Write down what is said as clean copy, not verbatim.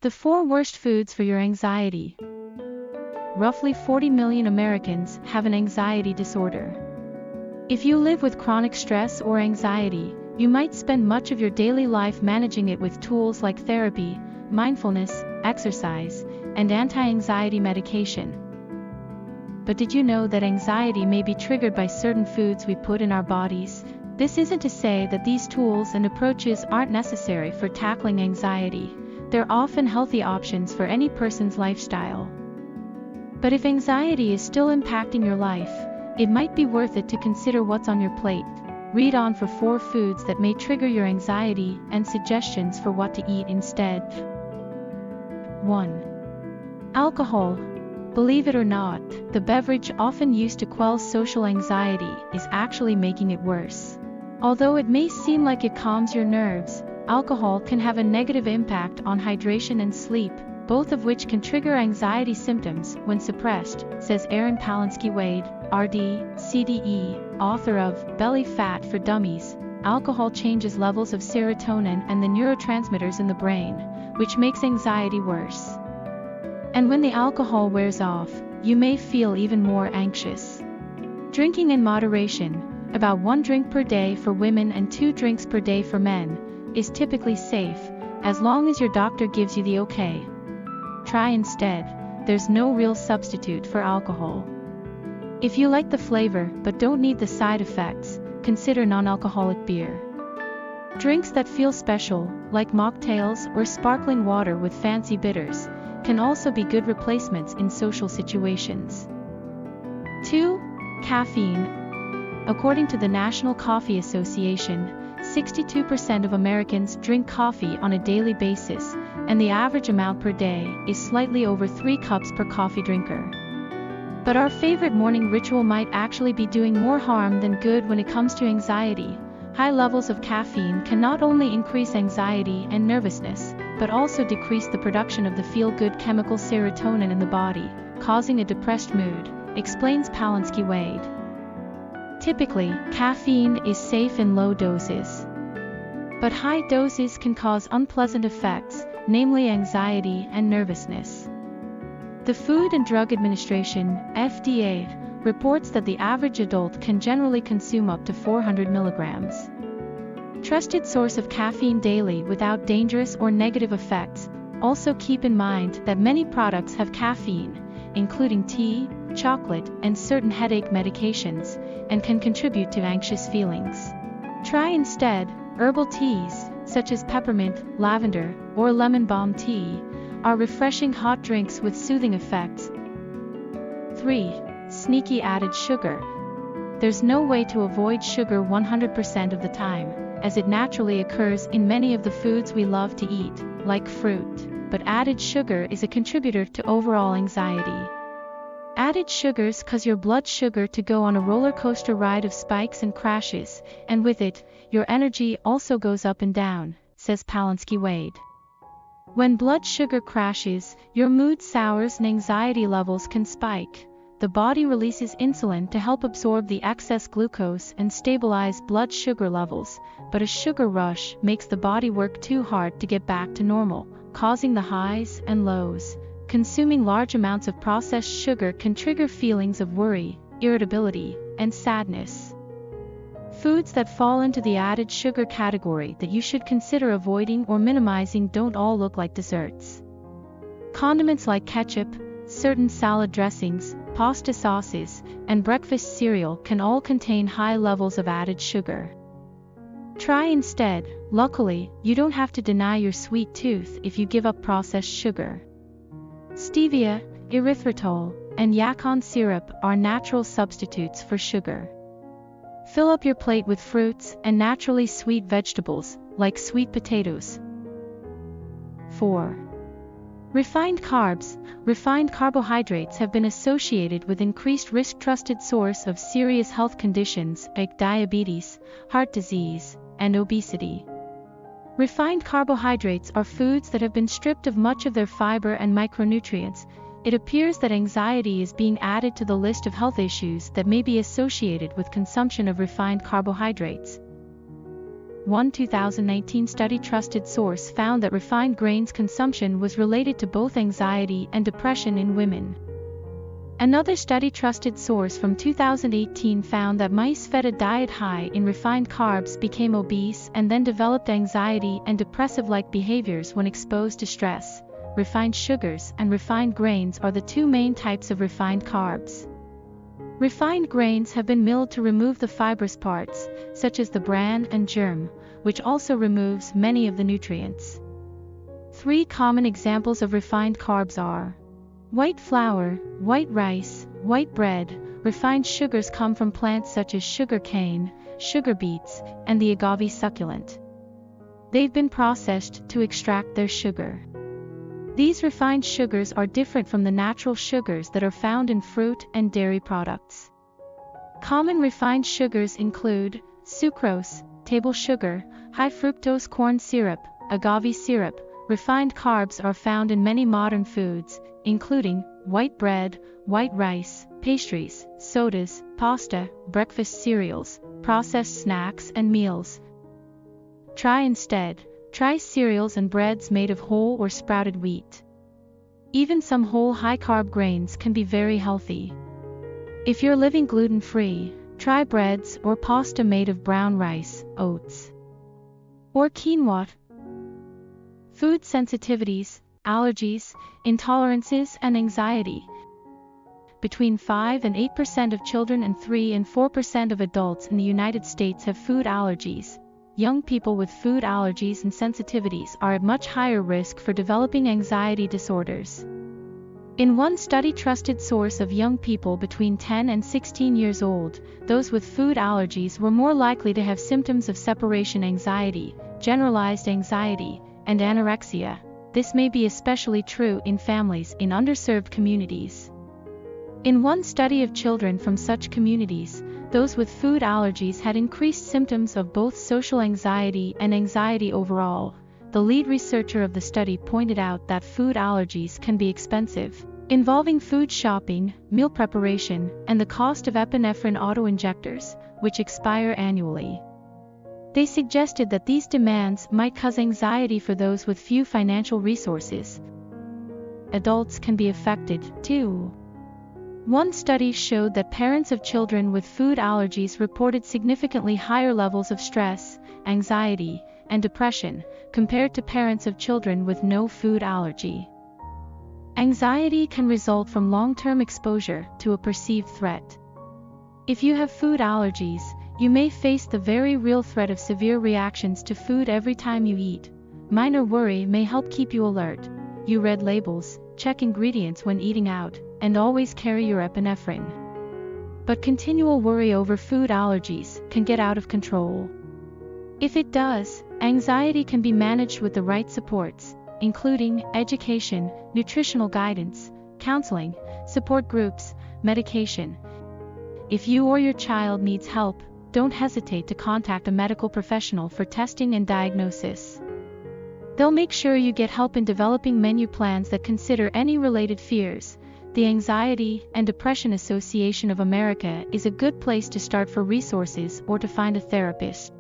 The 4 worst foods for your anxiety. Roughly 40 million Americans have an anxiety disorder. If you live with chronic stress or anxiety, you might spend much of your daily life managing it with tools like therapy, mindfulness, exercise, and anti-anxiety medication. But did you know that anxiety may be triggered by certain foods we put in our bodies? This isn't to say that these tools and approaches aren't necessary for tackling anxiety. They're often healthy options for any person's lifestyle. But if anxiety is still impacting your life, it might be worth it to consider what's on your plate. Read on for 4 foods that may trigger your anxiety and suggestions for what to eat instead. 1. Alcohol. Believe it or not, the beverage often used to quell social anxiety is actually making it worse. Although it may seem like it calms your nerves, alcohol can have a negative impact on hydration and sleep, both of which can trigger anxiety symptoms when suppressed, says Erin Palansky-Wade, RD, CDE, author of Belly Fat for Dummies. Alcohol changes levels of serotonin and the neurotransmitters in the brain, which makes anxiety worse. And when the alcohol wears off, you may feel even more anxious. Drinking in moderation, about 1 drink per day for women and 2 drinks per day for men, is typically safe, as long as your doctor gives you the okay. Try instead. There's no real substitute for alcohol. If you like the flavor but don't need the side effects, consider non-alcoholic beer. Drinks that feel special, like mocktails or sparkling water with fancy bitters, can also be good replacements in social situations. 2. Caffeine. According to the National Coffee Association, 62% of Americans drink coffee on a daily basis, and the average amount per day is slightly over 3 cups per coffee drinker. But our favorite morning ritual might actually be doing more harm than good when it comes to anxiety. High levels of caffeine can not only increase anxiety and nervousness, but also decrease the production of the feel-good chemical serotonin in the body, causing a depressed mood, explains Palansky-Wade. Typically, caffeine is safe in low doses. But high doses can cause unpleasant effects, namely anxiety and nervousness. The Food and Drug Administration, FDA, reports that the average adult can generally consume up to 400 milligrams. Trusted source of caffeine daily without dangerous or negative effects. Also keep in mind that many products have caffeine, including tea, chocolate, and certain headache medications, and can contribute to anxious feelings. Try instead herbal teas, such as peppermint, lavender, or lemon balm tea, are refreshing hot drinks with soothing effects. 3. Sneaky added sugar. There's no way to avoid sugar 100% of the time, as it naturally occurs in many of the foods we love to eat, like fruit, but added sugar is a contributor to overall anxiety. Added sugars cause your blood sugar to go on a roller coaster ride of spikes and crashes, and with it, your energy also goes up and down, says Palansky-Wade. When blood sugar crashes, your mood sours and anxiety levels can spike. The body releases insulin to help absorb the excess glucose and stabilize blood sugar levels, but a sugar rush makes the body work too hard to get back to normal, causing the highs and lows. Consuming large amounts of processed sugar can trigger feelings of worry, irritability, and sadness. Foods that fall into the added sugar category that you should consider avoiding or minimizing don't all look like desserts. Condiments like ketchup, certain salad dressings, pasta sauces, and breakfast cereal can all contain high levels of added sugar. Try instead. Luckily, you don't have to deny your sweet tooth if you give up processed sugar. Stevia, erythritol, and yacon syrup are natural substitutes for sugar. Fill up your plate with fruits and naturally sweet vegetables, like sweet potatoes. 4. Refined carbs. Refined carbohydrates have been associated with increased risk. Trusted source of serious health conditions like diabetes, heart disease, and obesity. Refined carbohydrates are foods that have been stripped of much of their fiber and micronutrients. It appears that anxiety is being added to the list of health issues that may be associated with consumption of refined carbohydrates. One 2019 study trusted source found that refined grains consumption was related to both anxiety and depression in women. Another study trusted source from 2018 found that mice fed a diet high in refined carbs became obese and then developed anxiety and depressive-like behaviors when exposed to stress. Refined sugars and refined grains are the two main types of refined carbs. Refined grains have been milled to remove the fibrous parts, such as the bran and germ, which also removes many of the nutrients. 3 common examples of refined carbs are white flour, white rice, white bread. Refined sugars come from plants such as sugar cane, sugar beets, and the agave succulent. They've been processed to extract their sugar. These refined sugars are different from the natural sugars that are found in fruit and dairy products. Common refined sugars include sucrose, table sugar, high fructose corn syrup, agave syrup. Refined carbs are found in many modern foods, including white bread, white rice, pastries, sodas, pasta, breakfast cereals, processed snacks and meals. Try cereals and breads made of whole or sprouted wheat. Even some whole high-carb grains can be very healthy. If you're living gluten-free, try breads or pasta made of brown rice, oats, or quinoa. Food sensitivities, allergies, intolerances, and anxiety. Between 5 and 8% of children and 3 and 4% of adults in the United States have food allergies. Young people with food allergies and sensitivities are at much higher risk for developing anxiety disorders. In one study trusted source of young people between 10 and 16 years old, those with food allergies were more likely to have symptoms of separation anxiety, generalized anxiety, and anorexia. This may be especially true in families in underserved communities. In one study of children from such communities, those with food allergies had increased symptoms of both social anxiety and anxiety overall. The lead researcher of the study pointed out that food allergies can be expensive, involving food shopping, meal preparation, and the cost of epinephrine auto-injectors, which expire annually. They suggested that these demands might cause anxiety for those with few financial resources. Adults can be affected, too. One study showed that parents of children with food allergies reported significantly higher levels of stress, anxiety, and depression, compared to parents of children with no food allergy. Anxiety can result from long-term exposure to a perceived threat. If you have food allergies, you may face the very real threat of severe reactions to food every time you eat. Minor worry may help keep you alert. You read labels, check ingredients when eating out, and always carry your epinephrine. But continual worry over food allergies can get out of control. If it does, anxiety can be managed with the right supports, including education, nutritional guidance, counseling, support groups, medication. If you or your child needs help, don't hesitate to contact a medical professional for testing and diagnosis. They'll make sure you get help in developing menu plans that consider any related fears. The Anxiety and Depression Association of America is a good place to start for resources or to find a therapist.